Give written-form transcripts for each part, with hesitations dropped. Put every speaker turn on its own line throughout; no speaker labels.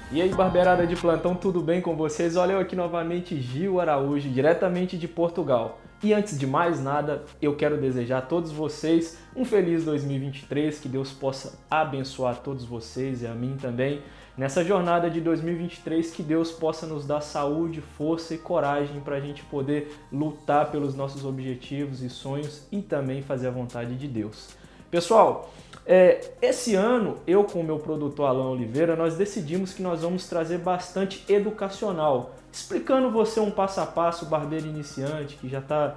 E aí, barbeirada de plantão, tudo bem com vocês? Olha eu aqui novamente, Gil Araújo, diretamente de Portugal. E antes de mais nada, eu quero desejar a todos vocês um feliz 2023, que Deus possa abençoar todos vocês e a mim também. Nessa jornada de 2023, que Deus possa nos dar saúde, força e coragem para a gente poder lutar pelos nossos objetivos e sonhos e também fazer a vontade de Deus. Pessoal, esse ano, eu com o meu produtor Alan Oliveira, nós decidimos que nós vamos trazer bastante educacional, explicando você um passo a passo, barbeiro iniciante, que já está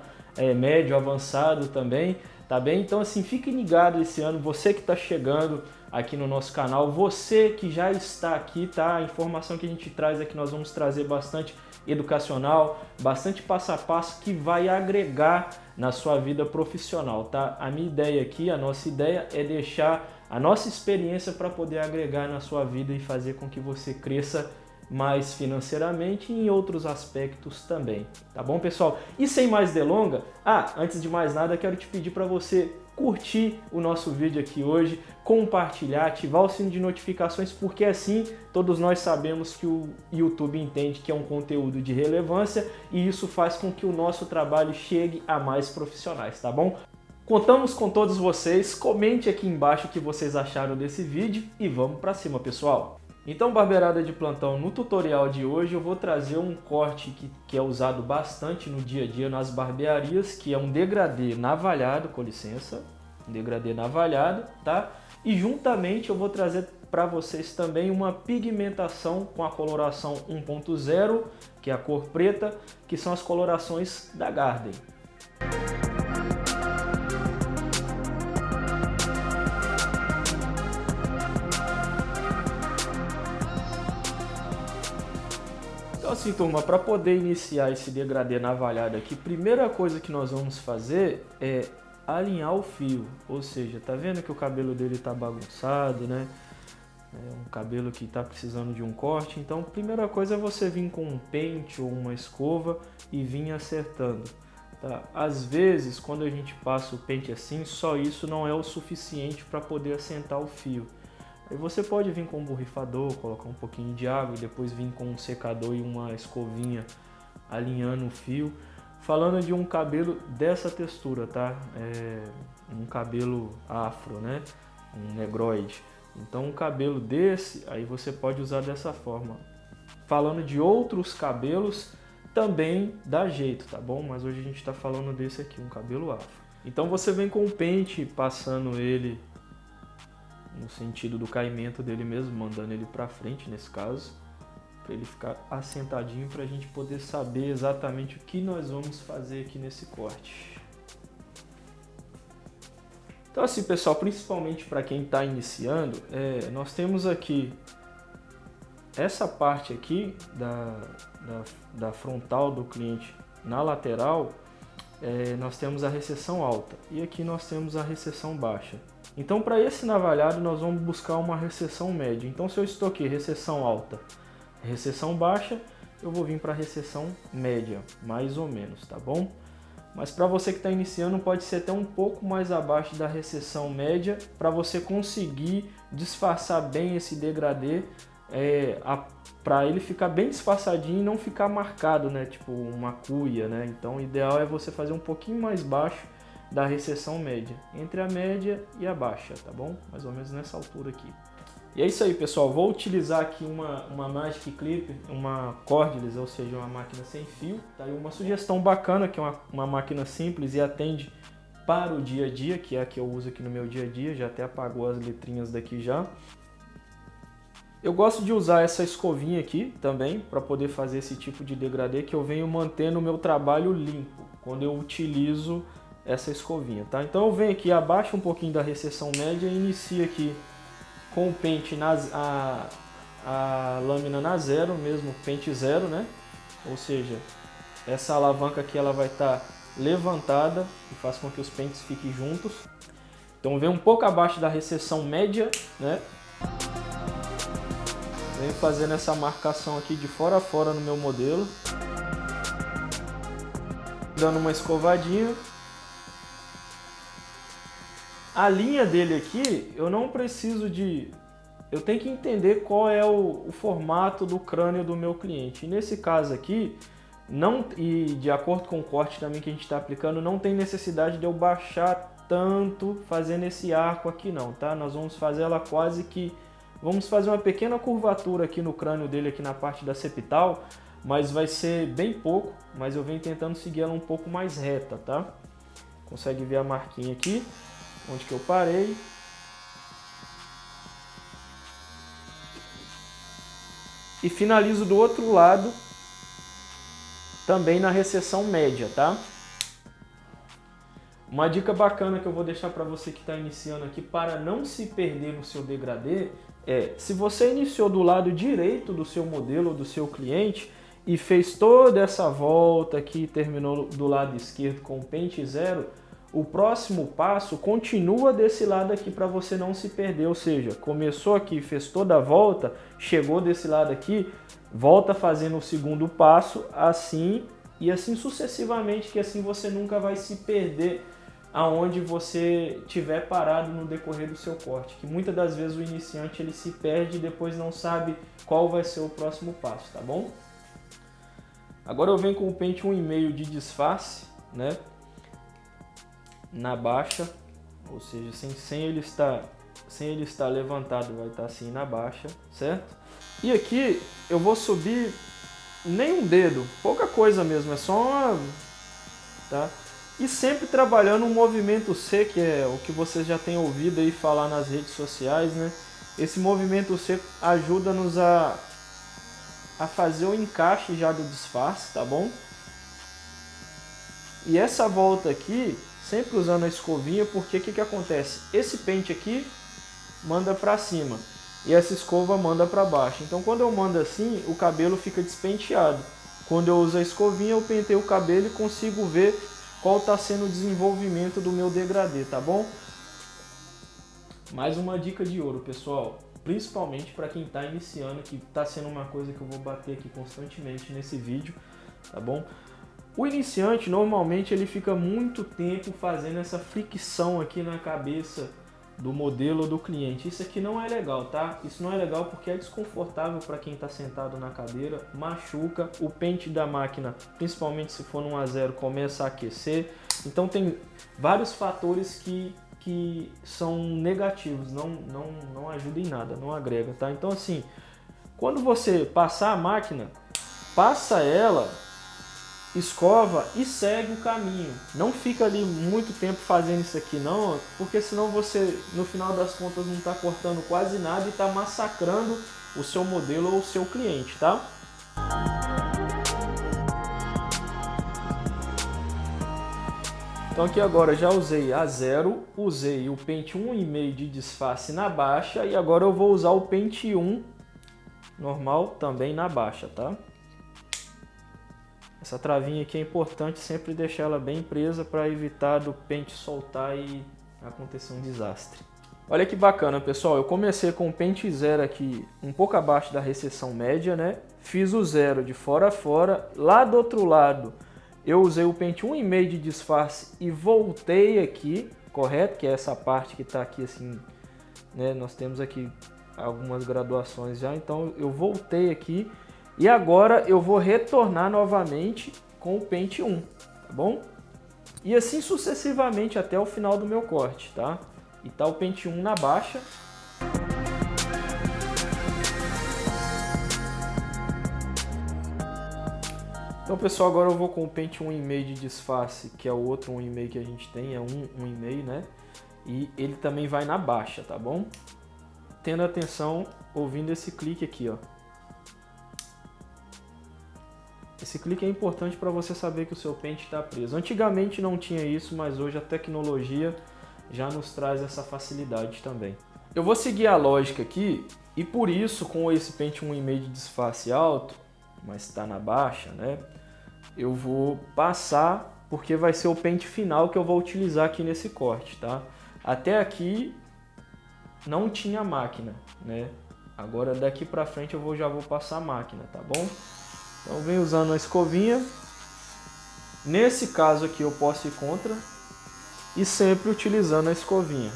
médio, avançado também, tá bem? Então assim, fique ligado esse ano, você que está chegando aqui no nosso canal, você que já está aqui, tá? A informação que a gente traz é que nós vamos trazer bastante educacional, bastante passo a passo que vai agregar na sua vida profissional, tá? A minha ideia aqui, a nossa ideia é deixar a nossa experiência para poder agregar na sua vida e fazer com que você cresça mais financeiramente e em outros aspectos também, tá bom, pessoal? E sem mais delonga, antes de mais nada, quero te pedir para você curtir o nosso vídeo aqui hoje, compartilhar, ativar o sino de notificações, porque assim todos nós sabemos que o YouTube entende que é um conteúdo de relevância e isso faz com que o nosso trabalho chegue a mais profissionais, tá bom? Contamos com todos vocês, comente aqui embaixo o que vocês acharam desse vídeo e vamos pra cima, pessoal! Então, barbeirada de plantão, no tutorial de hoje eu vou trazer um corte que é usado bastante no dia a dia nas barbearias, que é um degradê navalhado, com licença, um degradê navalhado, tá? E juntamente eu vou trazer para vocês também uma pigmentação com a coloração 1.0, que é a cor preta, que são as colorações da Garden. Então assim, turma, para poder iniciar esse degradê navalhado aqui, primeira coisa que nós vamos fazer é alinhar o fio, ou seja, tá vendo que o cabelo dele tá bagunçado, né? É um cabelo que tá precisando de um corte, então primeira coisa é você vir com um pente ou uma escova e vir acertando, tá? Às vezes, quando a gente passa o pente assim, só isso não é o suficiente para poder assentar o fio. Aí você pode vir com um borrifador, colocar um pouquinho de água e depois vir com um secador e uma escovinha alinhando o fio. Falando de um cabelo dessa textura, tá? Um cabelo afro, né? Um negroide. Então um cabelo desse, aí você pode usar dessa forma. Falando de outros cabelos, também dá jeito, tá bom? Mas hoje a gente tá falando desse aqui, um cabelo afro. Então você vem com o pente, passando ele no sentido do caimento dele mesmo, mandando ele para frente nesse caso, para ele ficar assentadinho, para a gente poder saber exatamente o que nós vamos fazer aqui nesse corte. Então assim, pessoal, principalmente para quem está iniciando, nós temos aqui essa parte aqui da frontal do cliente na lateral, nós temos a recessão alta e aqui nós temos a recessão baixa. Então, para esse navalhado, nós vamos buscar uma recessão média. Então, se eu estou aqui, recessão alta, recessão baixa, eu vou vir para a recessão média, mais ou menos, tá bom? Mas para você que está iniciando, pode ser até um pouco mais abaixo da recessão média, para você conseguir disfarçar bem esse degradê, para ele ficar bem disfarçadinho e não ficar marcado, né? Tipo uma cuia, né? Então, o ideal é você fazer um pouquinho mais baixo da recessão média, entre a média e a baixa, tá bom? Mais ou menos nessa altura aqui. E é isso aí, pessoal, vou utilizar aqui uma Magic Clip, uma cordless, ou seja, uma máquina sem fio, tá? E uma sugestão bacana, que é uma máquina simples e atende para o dia a dia, que é a que eu uso aqui no meu dia a dia, já até apagou as letrinhas daqui já. Eu gosto de usar essa escovinha aqui também, para poder fazer esse tipo de degradê, que eu venho mantendo o meu trabalho limpo, quando eu utilizo essa escovinha, tá? Então eu venho aqui, abaixo um pouquinho da recessão média e inicio aqui com o pente, a lâmina na zero, mesmo pente zero, né? Ou seja, essa alavanca aqui ela vai estar levantada e faz com que os pentes fiquem juntos. Então vem um pouco abaixo da recessão média, né? Venho fazendo essa marcação aqui de fora a fora no meu modelo. dando uma escovadinha. A linha dele aqui, eu não preciso de... Eu tenho que entender qual é o formato do crânio do meu cliente. E nesse caso aqui, não, e de acordo com o corte também que a gente está aplicando, não tem necessidade de eu baixar tanto fazendo esse arco aqui não, tá? Nós vamos fazer ela quase que... Vamos fazer uma pequena curvatura aqui no crânio dele, aqui na parte da septal, mas vai ser bem pouco, mas eu venho tentando seguir ela um pouco mais reta, tá? Consegue ver a marquinha aqui? Onde que eu parei. E finalizo do outro lado, também na recessão média, tá? Uma dica bacana que eu vou deixar para você que está iniciando aqui, para não se perder no seu degradê, é, se você iniciou do lado direito do seu modelo, do seu cliente, e fez toda essa volta aqui, terminou do lado esquerdo com o pente zero, o próximo passo continua desse lado aqui para você não se perder, ou seja, começou aqui, fez toda a volta, chegou desse lado aqui, volta fazendo o segundo passo, assim e assim sucessivamente, que assim você nunca vai se perder aonde você tiver parado no decorrer do seu corte, que muitas das vezes o iniciante ele se perde e depois não sabe qual vai ser o próximo passo, tá bom? Agora eu venho com o pente 1,5 de disfarce, né? Na baixa, ou seja, sem ele estar levantado, vai estar assim na baixa, certo? E aqui eu vou subir nem um dedo, pouca coisa mesmo, é só uma, tá? E sempre trabalhando um movimento C, que é o que vocês já têm ouvido aí falar nas redes sociais, né? Esse movimento C ajuda-nos a fazer o encaixe já do disfarce, tá bom? E essa volta aqui, sempre usando a escovinha, porque o que acontece? Esse pente aqui manda para cima e essa escova manda para baixo. Então quando eu mando assim, o cabelo fica despenteado. Quando eu uso a escovinha, eu penteio o cabelo e consigo ver qual está sendo o desenvolvimento do meu degradê, tá bom? Mais uma dica de ouro, pessoal. Principalmente para quem está iniciando, que está sendo uma coisa que eu vou bater aqui constantemente nesse vídeo, tá bom? O iniciante, normalmente, ele fica muito tempo fazendo essa fricção aqui na cabeça do modelo ou do cliente. Isso aqui não é legal, tá? Isso não é legal porque é desconfortável para quem está sentado na cadeira, machuca, o pente da máquina, principalmente se for num A0, começa a aquecer. Então tem vários fatores que são negativos, não ajuda em nada, não agrega, tá? Então assim, quando você passar a máquina, passa ela, escova e segue o caminho. Não fica ali muito tempo fazendo isso aqui não, porque senão você, no final das contas, não está cortando quase nada e está massacrando o seu modelo ou o seu cliente, tá? Então aqui agora já usei a 0, usei o pente 1,5 de disfarce na baixa e agora eu vou usar o pente 1 normal também na baixa, tá? Essa travinha aqui é importante sempre deixar ela bem presa para evitar do pente soltar e acontecer um desastre. Olha que bacana, pessoal, eu comecei com o pente 0 aqui um pouco abaixo da recessão média, né? Fiz o 0 de fora a fora, lá do outro lado eu usei o pente 1,5 de disfarce e voltei aqui, correto? Que é essa parte que está aqui assim, né? Nós temos aqui algumas graduações já, então eu voltei aqui e agora eu vou retornar novamente com o pente 1, tá bom? E assim sucessivamente até o final do meu corte, tá? E tá o pente 1 na baixa. Então, pessoal, agora eu vou com o pente 1,5 de disfarce, que é o outro 1,5 que a gente tem, é 1,5, né? E ele também vai na baixa, tá bom? Tendo atenção, ouvindo esse clique aqui, ó. Esse clique é importante para você saber que o seu pente está preso. Antigamente não tinha isso, mas hoje a tecnologia já nos traz essa facilidade também. Eu vou seguir a lógica aqui e por isso, com esse pente 1,5 de disfarce alto, mas está na baixa, né? Eu vou passar, porque vai ser o pente final que eu vou utilizar aqui nesse corte, tá? Até aqui não tinha máquina, né? Agora daqui para frente eu já vou passar a máquina, tá bom? Então venho usando a escovinha Nesse caso aqui eu posso ir contra e sempre utilizando a escovinha.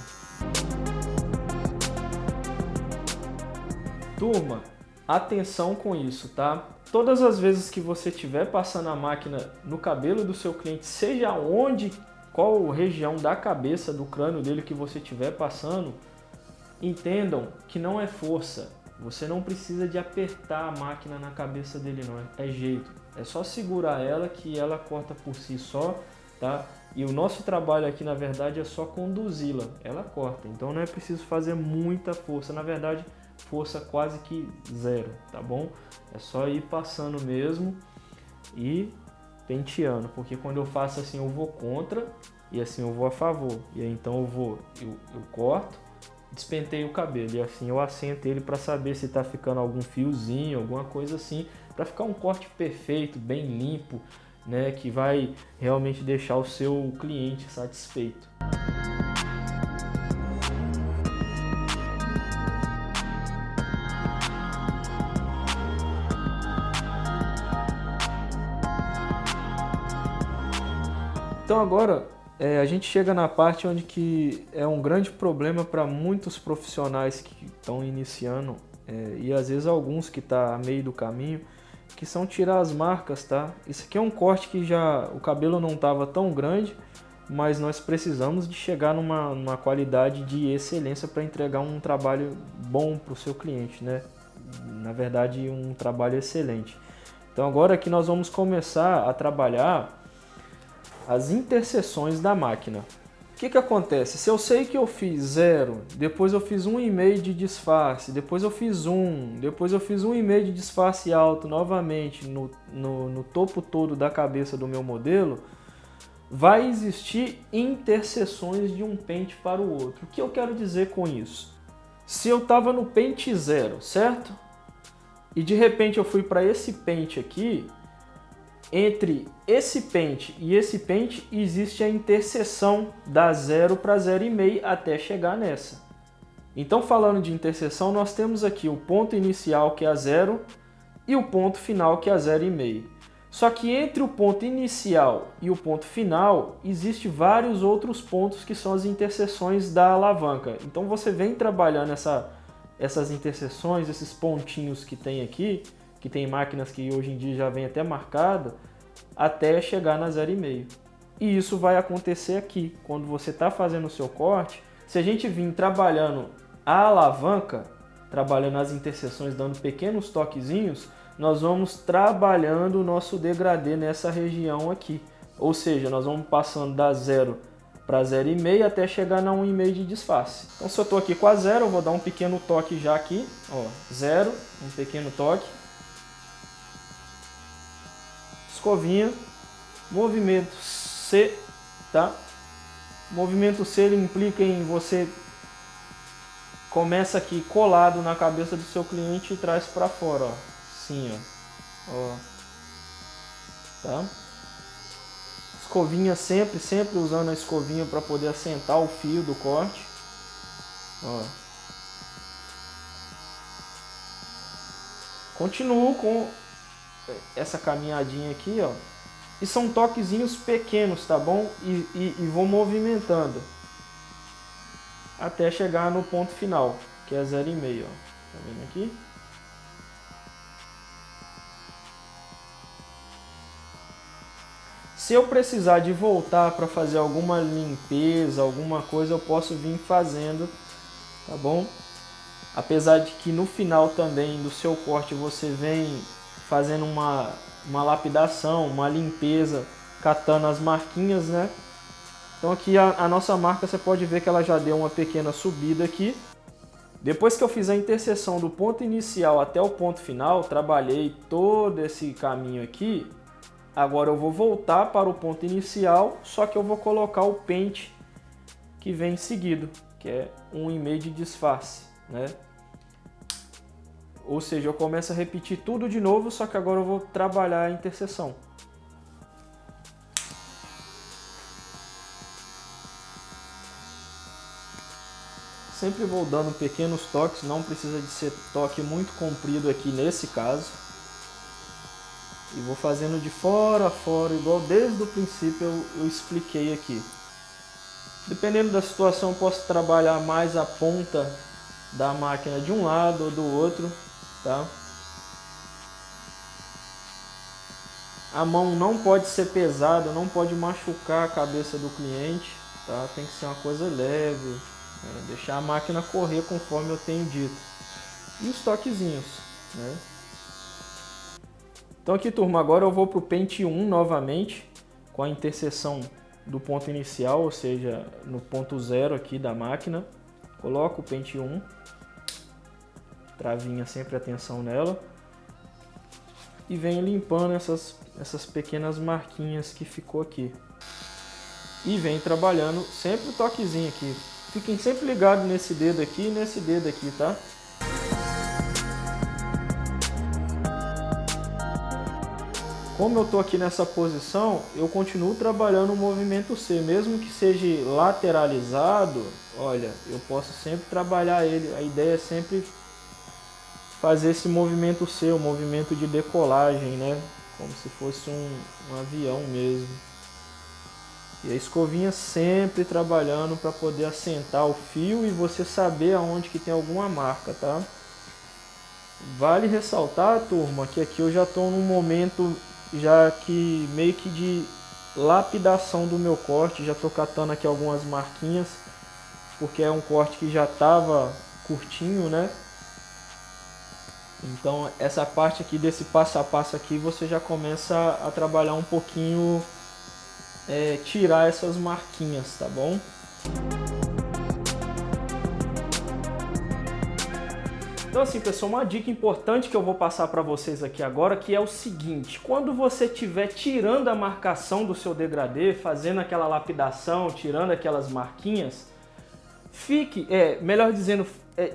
Turma, atenção com isso, tá? Todas as vezes que você estiver passando a máquina no cabelo do seu cliente, seja onde, qual região da cabeça, do crânio dele que você estiver passando, entendam que não é força. Você não precisa de apertar a máquina na cabeça dele, não. É jeito. É só segurar ela que ela corta por si só, tá? E o nosso trabalho aqui, na verdade, é só conduzi-la. Ela corta. Então não é preciso fazer muita força. Na verdade, força quase que zero, tá bom? É só ir passando mesmo e penteando. Porque quando eu faço assim, eu vou contra e assim eu vou a favor. E aí então eu corto, despenteio o cabelo e assim eu assento ele para saber se está ficando algum fiozinho, alguma coisa assim, para ficar um corte perfeito, bem limpo, né, que vai realmente deixar o seu cliente satisfeito. Então agora a gente chega na parte onde que é um grande problema para muitos profissionais que estão iniciando e às vezes alguns que estão a meio do caminho, que são tirar as marcas, tá? Isso aqui é um corte que já o cabelo não estava tão grande, mas nós precisamos de chegar numa qualidade de excelência para entregar um trabalho bom para o seu cliente, né? Na verdade, um trabalho excelente. Então agora que nós vamos começar a trabalhar as interseções da máquina. O que acontece? Se eu sei que eu fiz 0, depois eu fiz 1,5 de disfarce, depois eu fiz 1, depois eu fiz 1,5 de disfarce alto novamente no topo todo da cabeça do meu modelo, vai existir interseções de um pente para o outro. O que eu quero dizer com isso? Se eu estava no pente 0, certo? E de repente eu fui para esse pente aqui, entre esse pente e esse pente existe a interseção da 0 para 0,5 até chegar nessa. Então, falando de interseção, nós temos aqui o ponto inicial, que é a 0, e o ponto final, que é a 0,5. Só que entre o ponto inicial e o ponto final, existe vários outros pontos que são as interseções da alavanca. Então, você vem trabalhando essas interseções, esses pontinhos que tem aqui, que tem máquinas que hoje em dia já vem até marcada, até chegar na 0,5. E isso vai acontecer aqui, quando você está fazendo o seu corte. Se a gente vir trabalhando a alavanca, trabalhando as interseções, dando pequenos toquezinhos, nós vamos trabalhando o nosso degradê nessa região aqui. Ou seja, nós vamos passando da 0 para 0,5 até chegar na 1,5 de disfarce. Então, se eu estou aqui com a 0, eu vou dar um pequeno toque já aqui, ó, 0, um pequeno toque. Escovinha, movimento C, tá? Movimento C ele implica em você começa aqui colado na cabeça do seu cliente e traz para fora, ó, assim, ó, tá? Escovinha sempre usando a escovinha para poder assentar o fio do corte, ó. Continuo com essa caminhadinha aqui, ó, e são toquezinhos pequenos, tá bom? E vou movimentando até chegar no ponto final, que é 0,5, ó. Tá vendo aqui? Se eu precisar de voltar para fazer alguma limpeza, alguma coisa, eu posso vir fazendo, tá bom? Apesar de que no final também do seu corte você vem fazendo uma lapidação, uma limpeza, catando as marquinhas, né? Então aqui a nossa marca, você pode ver que ela já deu uma pequena subida aqui. Depois que eu fiz a interseção do ponto inicial até o ponto final, trabalhei todo esse caminho aqui, agora eu vou voltar para o ponto inicial, só que eu vou colocar o pente que vem em seguida, que é 1,5 de disfarce, né? Ou seja, eu começo a repetir tudo de novo, só que agora eu vou trabalhar a interseção. Sempre vou dando pequenos toques, não precisa de ser toque muito comprido aqui nesse caso. E vou fazendo de fora a fora, igual desde o princípio eu expliquei aqui. Dependendo da situação, eu posso trabalhar mais a ponta da máquina de um lado ou do outro, tá? A mão não pode ser pesada, não pode machucar a cabeça do cliente, tá? Tem que ser uma coisa leve, né? Deixar a máquina correr conforme eu tenho dito. E os toquezinhos, né? Então aqui, turma, agora eu vou para o pente 1 novamente, com a interseção do ponto inicial, ou seja, no ponto 0 aqui da máquina. Coloco o pente 1, travinha sempre atenção nela, e venho limpando essas pequenas marquinhas que ficou aqui. E venho trabalhando sempre o toquezinho aqui. Fiquem sempre ligados nesse dedo aqui e nesse dedo aqui, tá? Como eu tô aqui nessa posição, eu continuo trabalhando o movimento C, mesmo que seja lateralizado. Olha, eu posso sempre trabalhar ele. A ideia é sempre fazer esse movimento C, o movimento de decolagem, né? Como se fosse um avião mesmo. E a escovinha sempre trabalhando para poder assentar o fio e você saber aonde que tem alguma marca, tá? Vale ressaltar, turma, que aqui eu já estou num momento já que meio que de lapidação do meu corte. Já estou catando aqui algumas marquinhas, porque é um corte que já estava curtinho, né? Então essa parte aqui desse passo a passo aqui você já começa a trabalhar um pouquinho, tirar essas marquinhas, tá bom? Então assim, pessoal, uma dica importante que eu vou passar para vocês aqui agora, que é o seguinte: quando você estiver tirando a marcação do seu degradê, fazendo aquela lapidação, tirando aquelas marquinhas, melhor dizendo,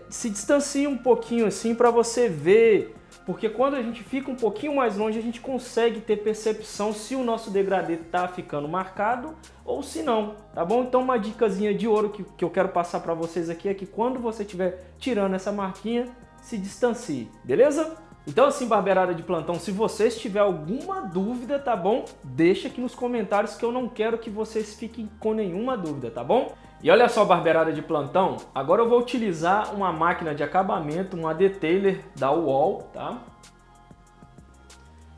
se distancie um pouquinho assim para você ver, porque quando a gente fica um pouquinho mais longe, a gente consegue ter percepção se o nosso degradê tá ficando marcado ou se não, tá bom? Então uma dicasinha de ouro que eu quero passar para vocês aqui é que quando você estiver tirando essa marquinha, se distancie, beleza? Então assim, barbeirada de plantão, se vocês tiverem alguma dúvida, tá bom? Deixa aqui nos comentários que eu não quero que vocês fiquem com nenhuma dúvida, tá bom? E olha só, barbeirada de plantão, agora eu vou utilizar uma máquina de acabamento, uma detailer da UOL, tá?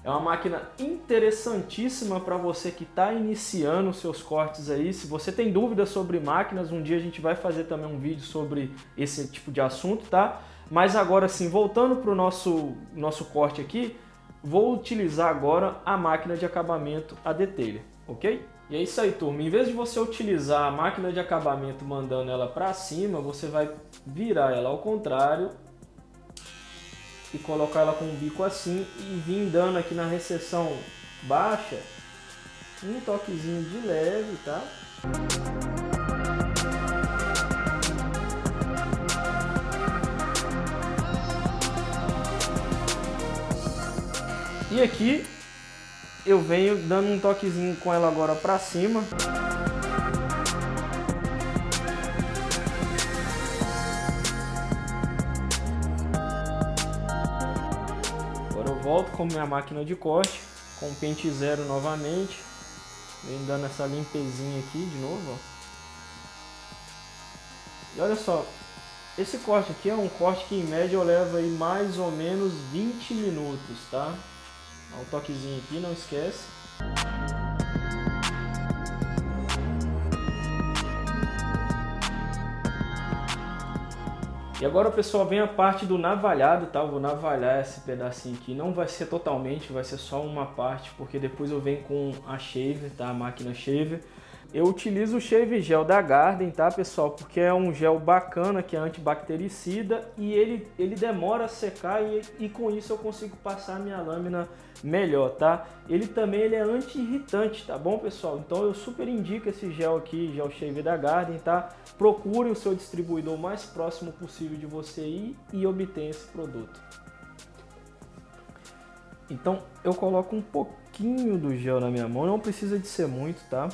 É uma máquina interessantíssima para você que está iniciando os seus cortes aí. Se você tem dúvidas sobre máquinas, um dia a gente vai fazer também um vídeo sobre esse tipo de assunto, tá? Mas agora sim, voltando para o nosso corte aqui, vou utilizar agora a máquina de acabamento, a detailer, ok? E é isso aí, turma. Em vez de você utilizar a máquina de acabamento mandando ela para cima, você vai virar ela ao contrário e colocar ela com o bico assim e vir dando aqui na recessão baixa um toquezinho de leve, tá? E aqui eu venho dando um toquezinho com ela agora para cima. Agora eu volto com minha máquina de corte, com o pente 0 novamente. Venho dando essa limpezinha aqui de novo, ó. E olha só, esse corte aqui é um corte que em média eu levo aí mais ou menos 20 minutos, tá? Dá um toquezinho aqui, não esquece. E agora, pessoal, vem a parte do navalhado, tá? Eu vou navalhar esse pedacinho aqui. Não vai ser totalmente, vai ser só uma parte, porque depois eu venho com a shaver, tá? A máquina shaver. Eu utilizo o Shave Gel da Garden, tá, pessoal? Porque é um gel bacana, que é antibactericida e ele demora a secar e com isso eu consigo passar a minha lâmina melhor, tá? Ele também é anti-irritante, tá bom, pessoal? Então eu super indico esse gel aqui, gel Shave da Garden, tá? Procure o seu distribuidor mais próximo possível de você e obtenha esse produto. Então eu coloco um pouquinho do gel na minha mão, não precisa de ser muito, tá?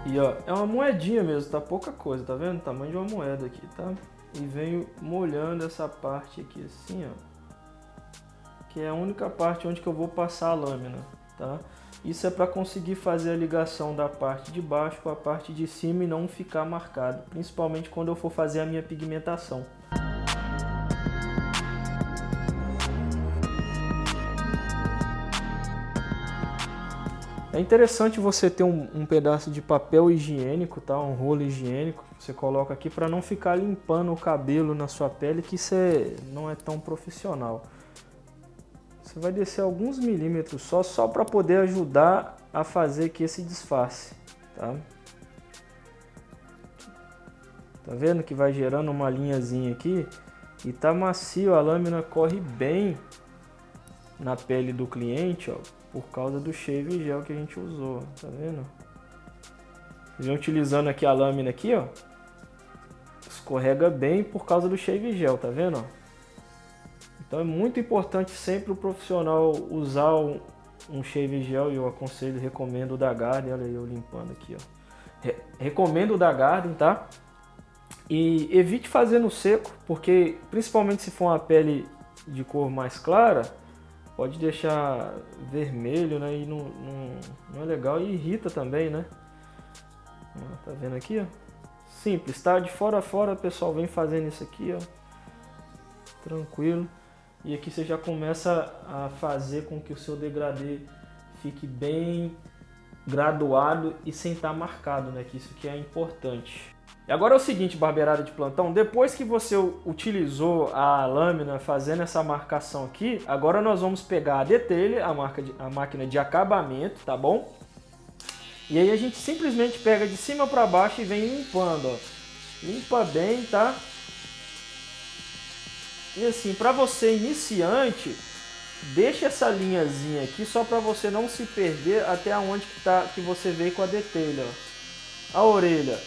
E ó, é uma moedinha mesmo, tá? Pouca coisa, tá vendo? O tamanho de uma moeda aqui, tá? E venho molhando essa parte aqui assim, ó. que é a única parte onde que eu vou passar a lâmina, tá? Isso é para conseguir fazer a ligação da parte de baixo com a parte de cima e não ficar marcado, principalmente quando eu for fazer a minha pigmentação. É interessante você ter um pedaço de papel higiênico, tá? Um rolo higiênico que você coloca aqui para não ficar limpando o cabelo na sua pele, que isso não é tão profissional. Você vai descer alguns milímetros só para poder ajudar a fazer aqui esse disfarce, tá? Tá vendo que vai gerando uma linhazinha aqui e tá macio, a lâmina corre bem na pele do cliente, ó, por causa do shave gel que a gente usou, tá vendo? Vocês vão utilizando aqui a lâmina aqui, ó, escorrega bem por causa do shave gel, tá vendo, ó? Então é muito importante sempre o profissional usar um shave gel, e eu aconselho, recomendo o da Garden. Olha aí eu limpando aqui, ó. Recomendo o da Garden, tá? E evite fazer no seco, porque principalmente se for uma pele de cor mais clara, pode deixar vermelho, né? E não é legal e irrita também, né? Tá vendo aqui, ó? Simples, tá? De fora a fora, o pessoal vem fazendo isso aqui, ó. Tranquilo. E aqui você já começa a fazer com que o seu degradê fique bem graduado e sem estar marcado, né? Que isso que é importante. E agora é o seguinte, barbeirada de plantão, depois que você utilizou a lâmina fazendo essa marcação aqui, agora nós vamos pegar a detailer, a máquina de acabamento, tá bom? E aí a gente simplesmente pega de cima para baixo e vem limpando, ó. Limpa bem, tá? E assim, para você iniciante, deixa essa linhazinha aqui só para você não se perder até onde que você veio com a detailer, ó. A orelha,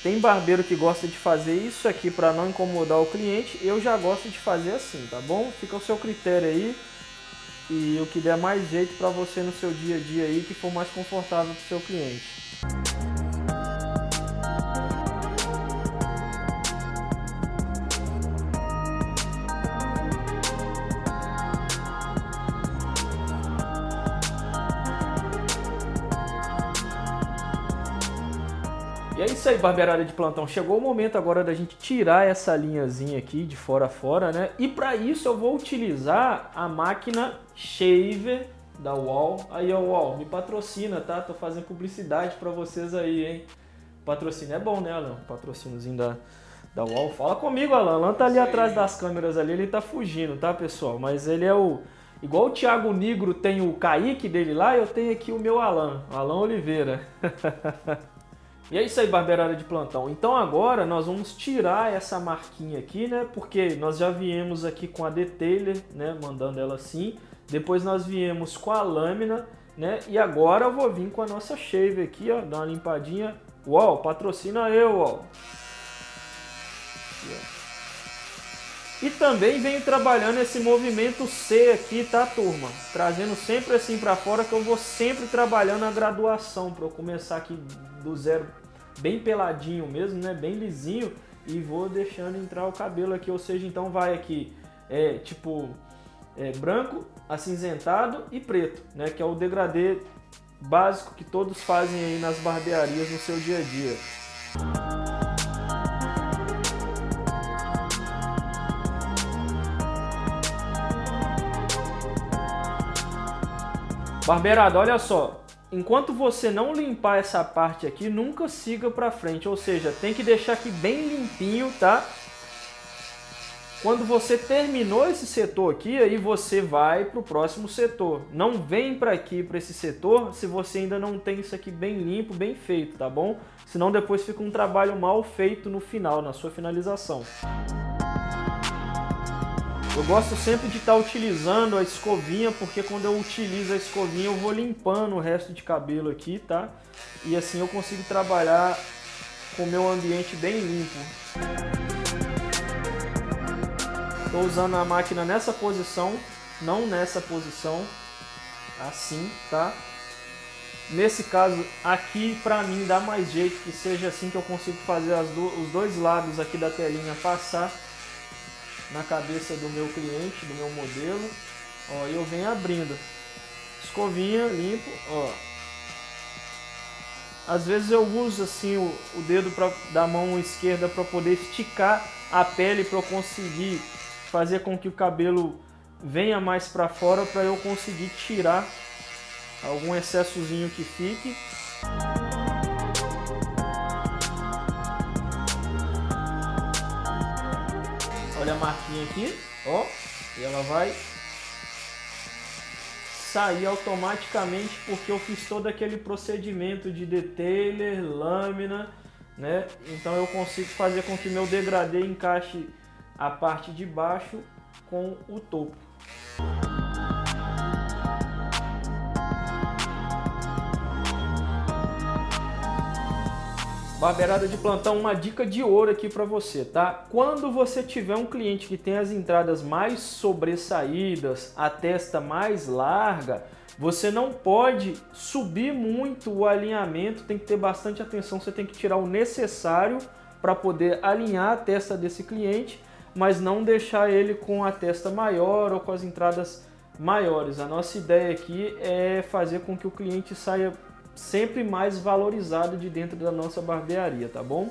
tem barbeiro que gosta de fazer isso aqui para não incomodar o cliente, eu já gosto de fazer assim, tá bom? Fica ao seu critério aí e o que der mais jeito para você no seu dia a dia aí, que for mais confortável para o seu cliente. E é isso aí, barbeirada de plantão. Chegou o momento agora da gente tirar essa linhazinha aqui de fora a fora, né? E para isso eu vou utilizar a máquina shaver da Wahl. Aí, ó, Wahl, me patrocina, tá? Tô fazendo publicidade para vocês aí, hein? Patrocínio é bom, né, Alan? Patrocíniozinho da Wahl. Fala comigo, Alan. Alan tá ali atrás das câmeras ali, ele tá fugindo, tá, pessoal? Mas ele é igual o Thiago Nigro tem o Kaique dele lá, eu tenho aqui o meu Alan Oliveira. E é isso aí, barbeirada de plantão. Então agora nós vamos tirar essa marquinha aqui, né? Porque nós já viemos aqui com a detailer, né? Mandando ela assim. Depois nós viemos com a lâmina, né? E agora eu vou vir com a nossa shave aqui, ó. Dar uma limpadinha. Uau, patrocina eu, ó. E também venho trabalhando esse movimento C aqui, tá, turma? Trazendo sempre assim pra fora, que eu vou sempre trabalhando a graduação, pra eu começar aqui do zero, bem peladinho mesmo, né? Bem lisinho, e vou deixando entrar o cabelo aqui, ou seja, então vai aqui, branco, acinzentado e preto, né? Que é o degradê básico que todos fazem aí nas barbearias no seu dia a dia. Barbeirada, olha só, enquanto você não limpar essa parte aqui, nunca siga pra frente, ou seja, tem que deixar aqui bem limpinho, tá? Quando você terminou esse setor aqui, aí você vai pro próximo setor. Não vem pra aqui, pra esse setor, se você ainda não tem isso aqui bem limpo, bem feito, tá bom? Senão depois fica um trabalho mal feito no final, na sua finalização. Eu gosto sempre de estar utilizando a escovinha, porque quando eu utilizo a escovinha eu vou limpando o resto de cabelo aqui, tá? E assim eu consigo trabalhar com o meu ambiente bem limpo. Estou usando a máquina nessa posição, não nessa posição, assim, tá? Nesse caso aqui, pra mim, dá mais jeito que seja assim, que eu consigo fazer os dois lados aqui da telinha passar na cabeça do meu cliente, do meu modelo. Ó, eu venho abrindo. Escovinha, limpo, ó. Às vezes eu uso assim o dedo da mão esquerda para poder esticar a pele para eu conseguir fazer com que o cabelo venha mais para fora, para eu conseguir tirar algum excessozinho que fique. Olha a marquinha aqui, ó, e ela vai sair automaticamente porque eu fiz todo aquele procedimento de detailer, lâmina, né? Então eu consigo fazer com que meu degradê encaixe a parte de baixo com o topo. Barbeirada de plantão, uma dica de ouro aqui para você, tá? Quando você tiver um cliente que tem as entradas mais sobressaídas, a testa mais larga, você não pode subir muito o alinhamento, tem que ter bastante atenção, você tem que tirar o necessário para poder alinhar a testa desse cliente, mas não deixar ele com a testa maior ou com as entradas maiores. A nossa ideia aqui é fazer com que o cliente saia sempre mais valorizado de dentro da nossa barbearia, tá bom?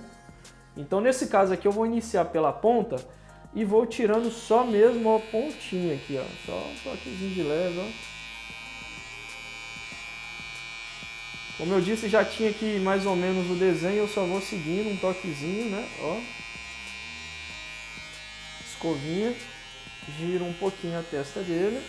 Então nesse caso aqui eu vou iniciar pela ponta e vou tirando só mesmo a pontinha aqui, ó, só um toquezinho de leve, ó. Como eu disse, já tinha aqui mais ou menos o desenho, eu só vou seguindo um toquezinho, né, ó. Escovinha, giro um pouquinho a testa dele.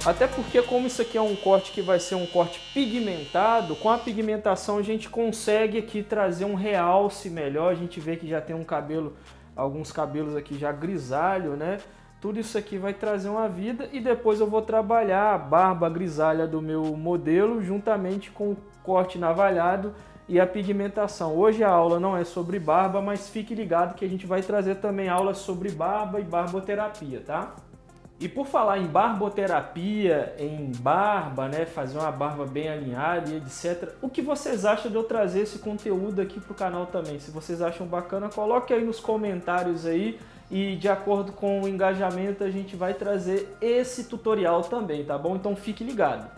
Até porque como isso aqui é um corte que vai ser um corte pigmentado, com a pigmentação a gente consegue aqui trazer um realce melhor, a gente vê que já tem um cabelo, alguns cabelos aqui já grisalho, né? Tudo isso aqui vai trazer uma vida e depois eu vou trabalhar a barba grisalha do meu modelo juntamente com o corte navalhado e a pigmentação. Hoje a aula não é sobre barba, mas fique ligado que a gente vai trazer também aulas sobre barba e barboterapia, tá? E por falar em barboterapia, em barba, né, fazer uma barba bem alinhada e etc. O que vocês acham de eu trazer esse conteúdo aqui para o canal também? Se vocês acham bacana, coloque aí nos comentários aí e de acordo com o engajamento a gente vai trazer esse tutorial também, tá bom? Então fique ligado.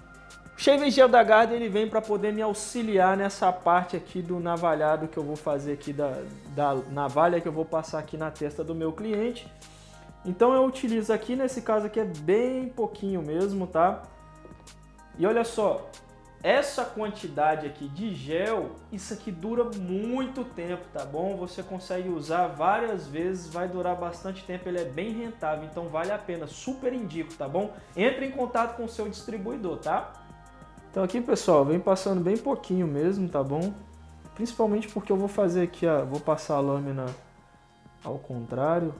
O Shave Gel da Garden ele vem para poder me auxiliar nessa parte aqui do navalhado que eu vou fazer aqui, da navalha que eu vou passar aqui na testa do meu cliente. Então eu utilizo aqui, nesse caso aqui é bem pouquinho mesmo, tá? E olha só, essa quantidade aqui de gel, isso aqui dura muito tempo, tá bom? Você consegue usar várias vezes, vai durar bastante tempo, ele é bem rentável, então vale a pena, super indico, tá bom? Entre em contato com o seu distribuidor, tá? Então aqui, pessoal, vem passando bem pouquinho mesmo, tá bom? Principalmente porque eu vou fazer aqui, vou passar a lâmina ao contrário.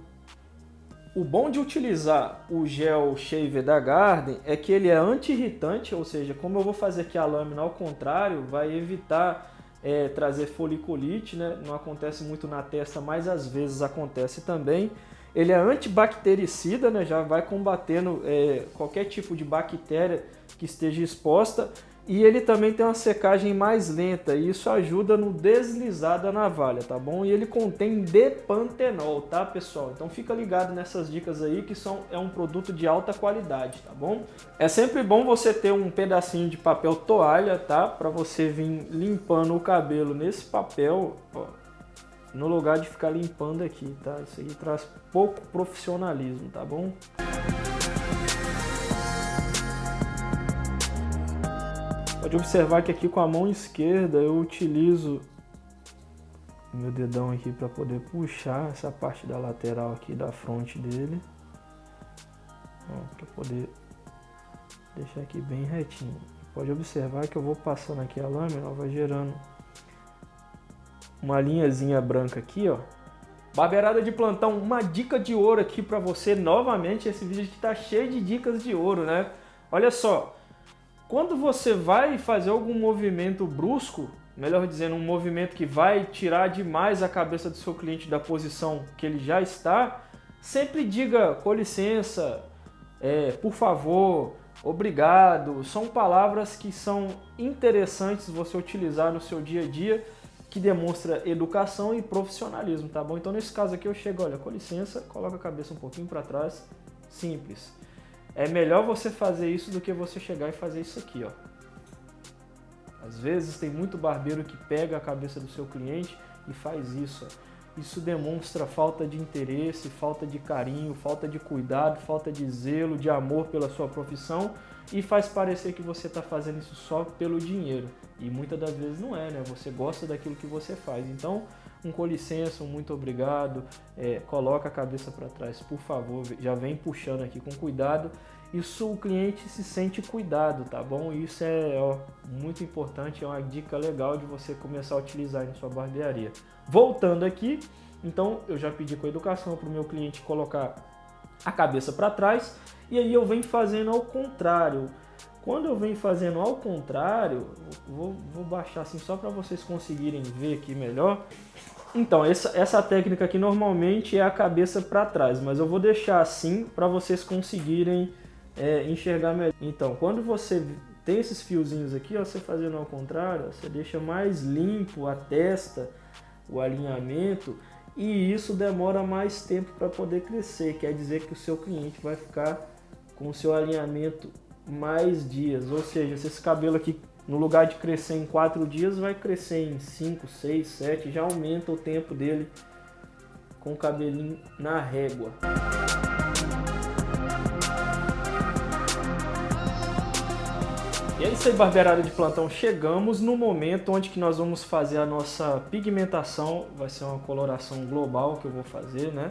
O bom de utilizar o gel Shave da Garden é que ele é anti-irritante, ou seja, como eu vou fazer aqui a lâmina ao contrário, vai evitar trazer foliculite, né? Não acontece muito na testa, mas às vezes acontece também. Ele é antibactericida, né? Já vai combatendo qualquer tipo de bactéria que esteja exposta. E ele também tem uma secagem mais lenta e isso ajuda no deslizar da navalha, tá bom? E ele contém depantenol, tá, pessoal? Então fica ligado nessas dicas aí que é um produto de alta qualidade, tá bom? É sempre bom você ter um pedacinho de papel toalha, tá? Para você vir limpando o cabelo nesse papel, ó, no lugar de ficar limpando aqui, tá? Isso aí traz pouco profissionalismo, tá bom? Pode observar que aqui com a mão esquerda eu utilizo meu dedão aqui para poder puxar essa parte da lateral aqui da fronte dele, para poder deixar aqui bem retinho. Pode observar que eu vou passando aqui a lâmina, vai gerando uma linhazinha branca aqui, ó. Barbeirada de plantão, uma dica de ouro aqui para você novamente. Esse vídeo aqui tá cheio de dicas de ouro, né? Olha só. Quando você vai fazer algum movimento brusco, melhor dizendo, um movimento que vai tirar demais a cabeça do seu cliente da posição que ele já está, sempre diga com licença, por favor, obrigado. São palavras que são interessantes você utilizar no seu dia a dia que demonstra educação e profissionalismo, tá bom? Então nesse caso aqui eu chego, olha, com licença, coloca a cabeça um pouquinho para trás, simples. É melhor você fazer isso do que você chegar e fazer isso aqui, ó. Às vezes tem muito barbeiro que pega a cabeça do seu cliente e faz isso, ó. Isso demonstra falta de interesse, falta de carinho, falta de cuidado, falta de zelo, de amor pela sua profissão e faz parecer que você está fazendo isso só pelo dinheiro. E muitas das vezes não é, né? Você gosta daquilo que você faz. Então, um com licença, um muito obrigado, coloca a cabeça para trás, por favor, já vem puxando aqui com cuidado. Isso o cliente se sente cuidado, tá bom? Isso é muito importante, é uma dica legal de você começar a utilizar em sua barbearia. Voltando aqui, então eu já pedi com educação para o meu cliente colocar a cabeça para trás e aí eu venho fazendo ao contrário. Quando eu venho fazendo ao contrário, vou baixar assim só para vocês conseguirem ver aqui melhor. Então, essa técnica aqui normalmente é a cabeça para trás, mas eu vou deixar assim para vocês conseguirem enxergar melhor. Então, quando você tem esses fiozinhos aqui, ó, você fazendo ao contrário, você deixa mais limpo a testa, o alinhamento, e isso demora mais tempo para poder crescer. Quer dizer que o seu cliente vai ficar com o seu alinhamento mais dias, ou seja, se esse cabelo aqui no lugar de crescer em 4 dias vai crescer em 5, 6, 7, já aumenta o tempo dele com o cabelinho na régua. E é isso aí, barbearada de plantão, chegamos no momento onde que nós vamos fazer a nossa pigmentação, vai ser uma coloração global que eu vou fazer, né?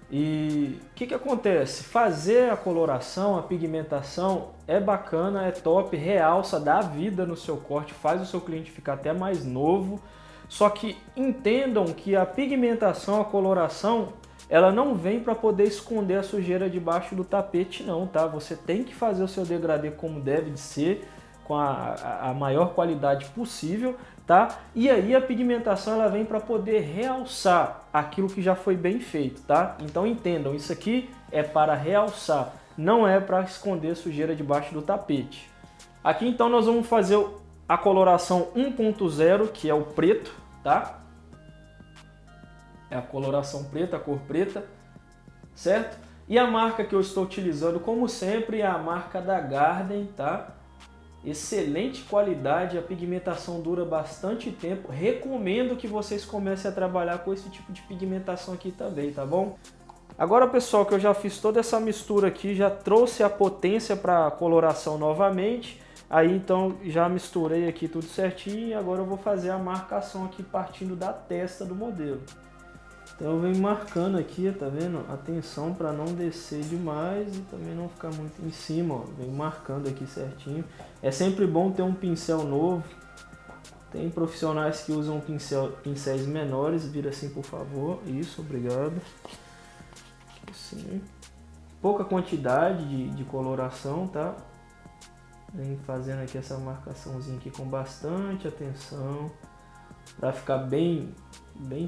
E o que acontece? Fazer a coloração, a pigmentação é bacana, é top, realça, dá vida no seu corte, faz o seu cliente ficar até mais novo. Só que entendam que a pigmentação, a coloração, ela não vem para poder esconder a sujeira debaixo do tapete não, tá? Você tem que fazer o seu degradê como deve de ser, com a maior qualidade possível, tá? E aí a pigmentação ela vem para poder realçar aquilo que já foi bem feito, tá? Então entendam, isso aqui é para realçar, não é para esconder sujeira debaixo do tapete. Aqui então nós vamos fazer a coloração 1.0, que é o preto, tá? É a coloração preta, a cor preta, certo? E a marca que eu estou utilizando, como sempre, é a marca da Garden, tá? Excelente qualidade, a pigmentação dura bastante tempo. Recomendo que vocês comecem a trabalhar com esse tipo de pigmentação aqui também, tá bom? Agora, pessoal, que eu já fiz toda essa mistura aqui, já trouxe a potência para a coloração novamente. Aí, então, já misturei aqui tudo certinho e agora eu vou fazer a marcação aqui partindo da testa do modelo. Então eu venho marcando aqui, tá vendo? Atenção para não descer demais e também não ficar muito em cima, ó. Venho marcando aqui certinho. É sempre bom ter um pincel novo. Tem profissionais que usam pincéis menores, vira assim por favor. Isso, obrigado. Assim. Pouca quantidade de coloração, tá? Venho fazendo aqui essa marcaçãozinha aqui com bastante atenção. Para ficar bem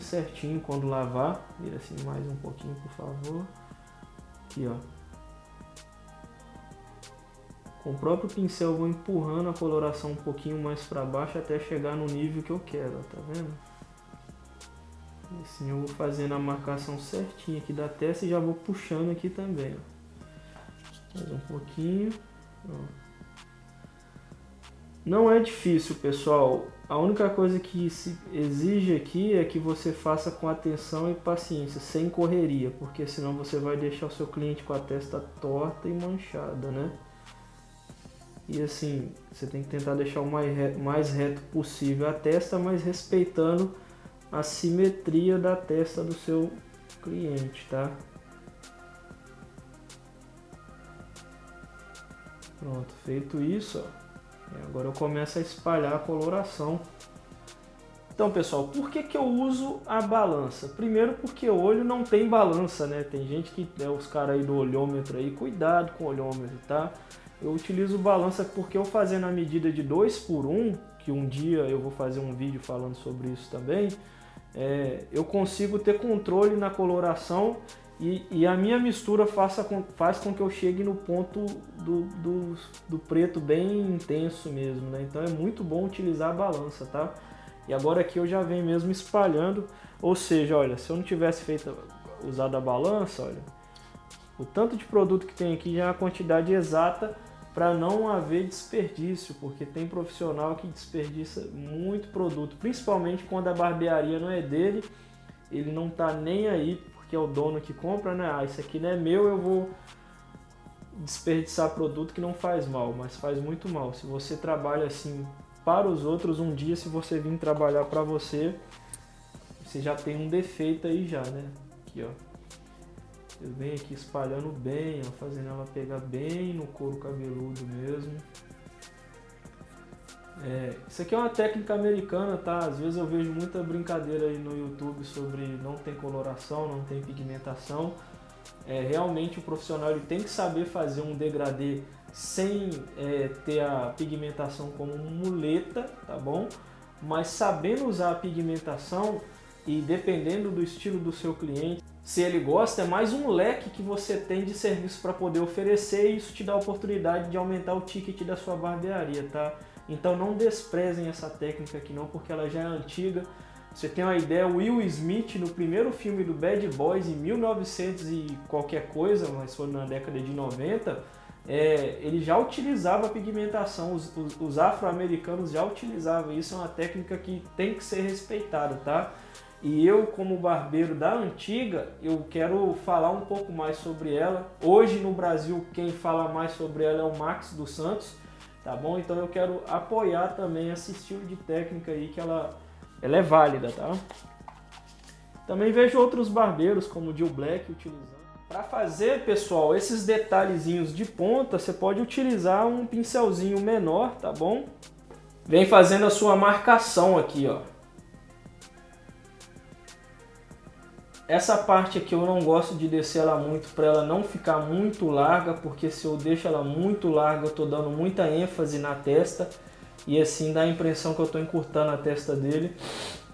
certinho quando lavar. Vira assim mais um pouquinho, por favor. Aqui, ó. Com o próprio pincel eu vou empurrando a coloração um pouquinho mais para baixo até chegar no nível que eu quero, ó, tá vendo? E assim eu vou fazendo a marcação certinha aqui da testa e já vou puxando aqui também, ó. Mais um pouquinho. Ó. Não é difícil, pessoal. A única coisa que se exige aqui é que você faça com atenção e paciência, sem correria, porque senão você vai deixar o seu cliente com a testa torta e manchada, né? E assim, você tem que tentar deixar o mais reto possível a testa, mas respeitando a simetria da testa do seu cliente, tá? Pronto, feito isso, ó. Agora eu começo a espalhar a coloração. Então, pessoal, por que eu uso a balança? Primeiro porque o olho não tem balança, né? Tem gente que os caras aí do olhômetro aí, cuidado com o olhômetro, tá? Eu utilizo balança porque eu fazendo a medida de 2:1, que um dia eu vou fazer um vídeo falando sobre isso também, eu consigo ter controle na coloração e a minha mistura faz com que eu chegue no ponto do preto bem intenso mesmo, né? Então é muito bom utilizar a balança, tá? E agora aqui eu já venho mesmo espalhando, ou seja, olha, se eu não tivesse usado a balança, olha, o tanto de produto que tem aqui já é a quantidade exata para não haver desperdício, porque tem profissional que desperdiça muito produto, principalmente quando a barbearia não é dele, ele não tá nem aí, porque é o dono que compra, né? Ah, isso aqui não é meu, eu vou desperdiçar produto que não faz mal, mas faz muito mal. Se você trabalha assim para os outros, um dia se você vir trabalhar para você, você já tem um defeito aí já, né? Aqui, ó. Eu venho aqui espalhando bem, ó, fazendo ela pegar bem no couro cabeludo mesmo. Isso aqui é uma técnica americana, tá? Às vezes eu vejo muita brincadeira aí no YouTube sobre não tem coloração, não tem pigmentação. Realmente o profissional ele tem que saber fazer um degradê sem ter a pigmentação como muleta, tá bom? Mas sabendo usar a pigmentação e dependendo do estilo do seu cliente, se ele gosta, é mais um leque que você tem de serviço para poder oferecer e isso te dá a oportunidade de aumentar o ticket da sua barbearia, tá? Então não desprezem essa técnica aqui não, porque ela já é antiga. Você tem uma ideia, o Will Smith no primeiro filme do Bad Boys em 1900 e qualquer coisa, mas foi na década de 90, ele já utilizava a pigmentação, os afro-americanos já utilizavam, isso é uma técnica que tem que ser respeitada, tá? E eu, como barbeiro da antiga, eu quero falar um pouco mais sobre ela. Hoje no Brasil, quem fala mais sobre ela é o Max dos Santos, tá bom? Então eu quero apoiar também esse estilo de técnica aí, que ela é válida, tá? Também vejo outros barbeiros, como o Jill Black, utilizando. Para fazer, pessoal, esses detalhezinhos de ponta, você pode utilizar um pincelzinho menor, tá bom? Vem fazendo a sua marcação aqui, ó. Essa parte aqui eu não gosto de descer ela muito para ela não ficar muito larga, porque se eu deixo ela muito larga eu estou dando muita ênfase na testa e assim dá a impressão que eu estou encurtando a testa dele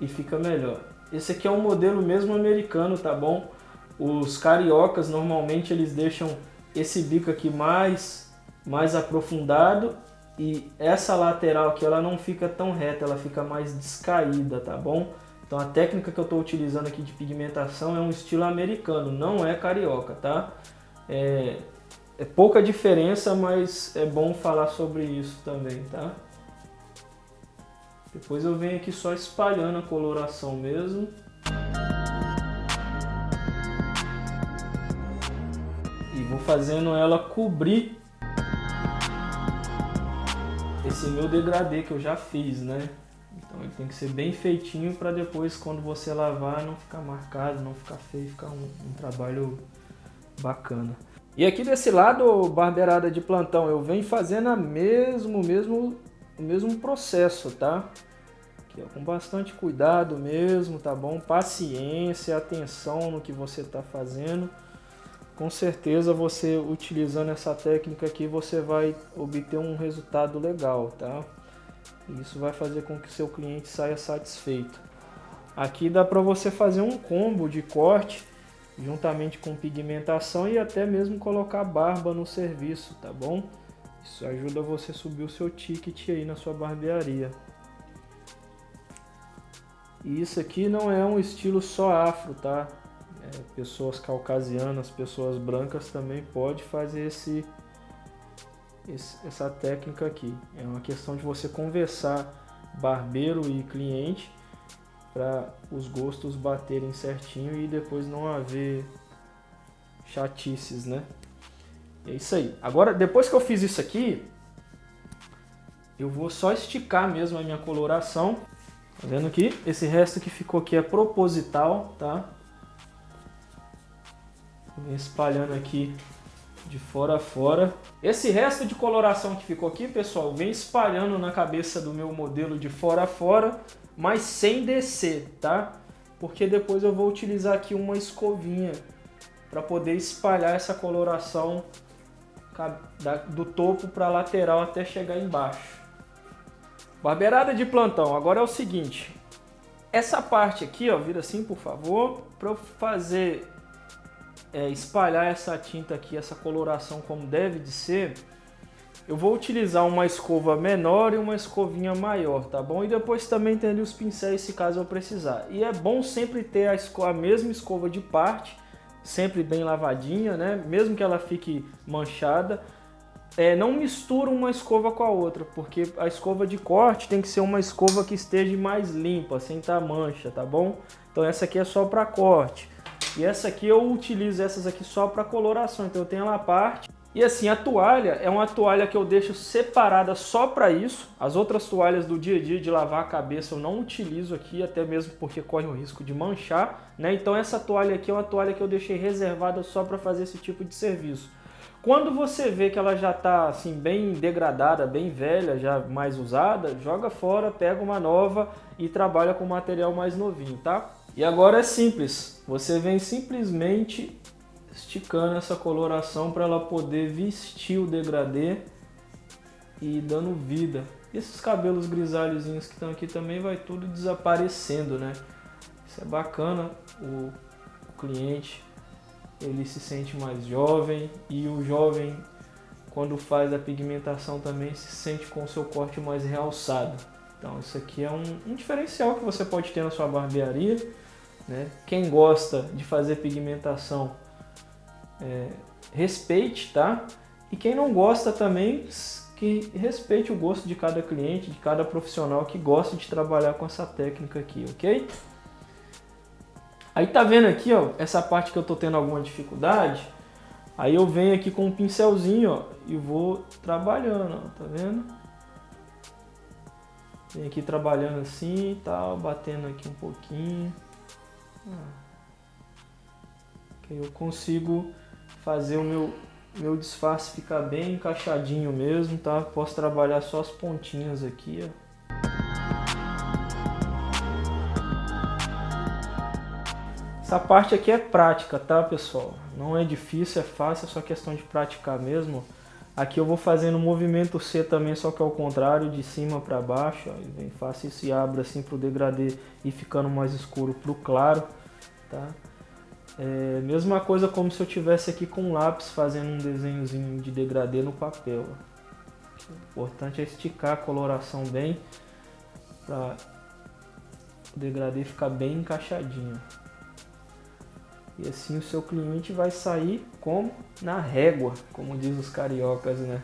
e fica melhor. Esse aqui é um modelo mesmo americano, tá bom? Os cariocas normalmente eles deixam esse bico aqui mais aprofundado e essa lateral aqui ela não fica tão reta, ela fica mais descaída, tá bom? Então a técnica que eu estou utilizando aqui de pigmentação é um estilo americano, não é carioca, tá? É pouca diferença, mas é bom falar sobre isso também, tá? Depois eu venho aqui só espalhando a coloração mesmo. E vou fazendo ela cobrir esse meu degradê que eu já fiz, né? Então ele tem que ser bem feitinho para depois, quando você lavar, não ficar marcado, não ficar feio, ficar um trabalho bacana. E aqui desse lado, barbeirada de plantão, eu venho fazendo o mesmo processo, tá? Aqui, ó, com bastante cuidado mesmo, tá bom? Paciência, atenção no que você está fazendo. Com certeza você utilizando essa técnica aqui, você vai obter um resultado legal, tá? Isso vai fazer com que seu cliente saia satisfeito. Aqui dá para você fazer um combo de corte juntamente com pigmentação e até mesmo colocar barba no serviço, tá bom? Isso ajuda você a subir o seu ticket aí na sua barbearia. E isso aqui não é um estilo só afro, tá? Pessoas caucasianas, pessoas brancas também pode fazer essa técnica aqui. É uma questão de você conversar barbeiro e cliente para os gostos baterem certinho e depois não haver chatices, né? É isso aí. Agora, depois que eu fiz isso aqui, eu vou só esticar mesmo a minha coloração. Tá vendo aqui? Esse resto que ficou aqui é proposital, tá? Vou espalhando aqui de fora a fora. Esse resto de coloração que ficou aqui, pessoal, vem espalhando na cabeça do meu modelo de fora a fora, mas sem descer, tá? Porque depois eu vou utilizar aqui uma escovinha para poder espalhar essa coloração do topo para a lateral até chegar embaixo. Barbeirada de plantão, agora é o seguinte. Essa parte aqui, ó, vira assim, por favor, para eu fazer... espalhar essa tinta aqui, essa coloração como deve de ser, eu vou utilizar uma escova menor e uma escovinha maior, tá bom? E depois também tem ali os pincéis se caso eu precisar. E é bom sempre ter a mesma escova de parte, sempre bem lavadinha, né? Mesmo que ela fique manchada. Não mistura uma escova com a outra, porque a escova de corte tem que ser uma escova que esteja mais limpa, sem estar mancha, tá bom? Então essa aqui é só para corte. E essa aqui eu utilizo essas aqui só para coloração, então eu tenho ela à parte. E assim, a toalha é uma toalha que eu deixo separada só para isso. As outras toalhas do dia a dia de lavar a cabeça eu não utilizo aqui, até mesmo porque corre o risco de manchar, né? Então essa toalha aqui é uma toalha que eu deixei reservada só para fazer esse tipo de serviço. Quando você vê que ela já está assim, bem degradada, bem velha, já mais usada, joga fora, pega uma nova e trabalha com material mais novinho, tá? E agora é simples, você vem simplesmente esticando essa coloração para ela poder vestir o degradê e dando vida. Esses cabelos grisalhozinhos que estão aqui também vai tudo desaparecendo, né? Isso é bacana, o cliente ele se sente mais jovem e o jovem quando faz a pigmentação também se sente com o seu corte mais realçado. Então isso aqui é um diferencial que você pode ter na sua barbearia, né? Quem gosta de fazer pigmentação respeite, tá? E quem não gosta também, que respeite o gosto de cada cliente, de cada profissional que gosta de trabalhar com essa técnica aqui, ok? Aí tá vendo aqui, ó, essa parte que eu tô tendo alguma dificuldade, aí eu venho aqui com um pincelzinho, ó, e vou trabalhando, ó, tá vendo? Venho aqui trabalhando assim e tal, batendo aqui um pouquinho. Que aí eu consigo fazer o meu disfarce ficar bem encaixadinho mesmo, tá? Posso trabalhar só as pontinhas aqui, ó. Essa parte aqui é prática, tá, pessoal? Não é difícil, é fácil, é só questão de praticar mesmo. Aqui eu vou fazendo o movimento C também, só que ao contrário, de cima para baixo, ó, e vem fácil e se abre assim pro degradê e ficando mais escuro pro claro, tá? Mesma coisa como se eu tivesse aqui com um lápis fazendo um desenhozinho de degradê no papel. O importante é esticar a coloração bem para o degradê ficar bem encaixadinho. E assim o seu cliente vai sair como na régua, como diz os cariocas, né?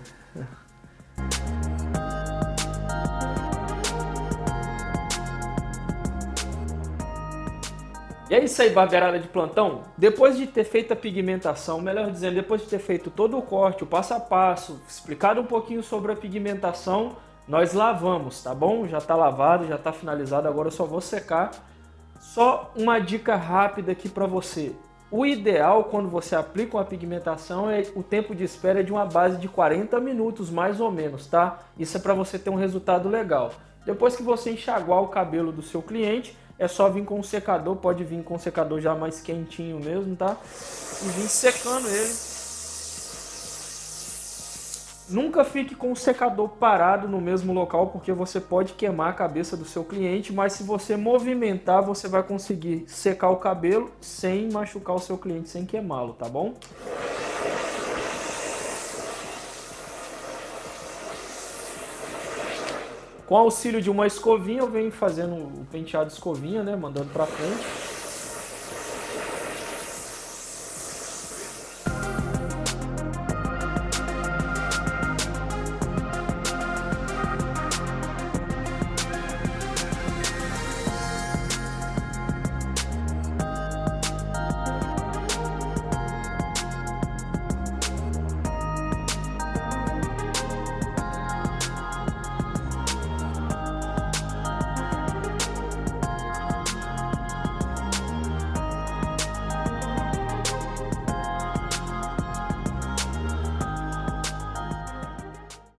E é isso aí, barbearada de plantão. Depois de ter feito a pigmentação, melhor dizendo, depois de ter feito todo o corte, o passo a passo, explicado um pouquinho sobre a pigmentação, nós lavamos, tá bom? Já tá lavado, já tá finalizado, agora eu só vou secar. Só uma dica rápida aqui para você. O ideal quando você aplica uma pigmentação o tempo de espera é de uma base de 40 minutos, mais ou menos, tá? Isso é para você ter um resultado legal. Depois que você enxaguar o cabelo do seu cliente, é só vir com um secador, pode vir com um secador já mais quentinho mesmo, tá? E vir secando ele. Nunca fique com o secador parado no mesmo local, porque você pode queimar a cabeça do seu cliente, mas se você movimentar, você vai conseguir secar o cabelo sem machucar o seu cliente, sem queimá-lo, tá bom? Com auxílio de uma escovinha, eu venho fazendo o penteado escovinha, né? Mandando pra frente.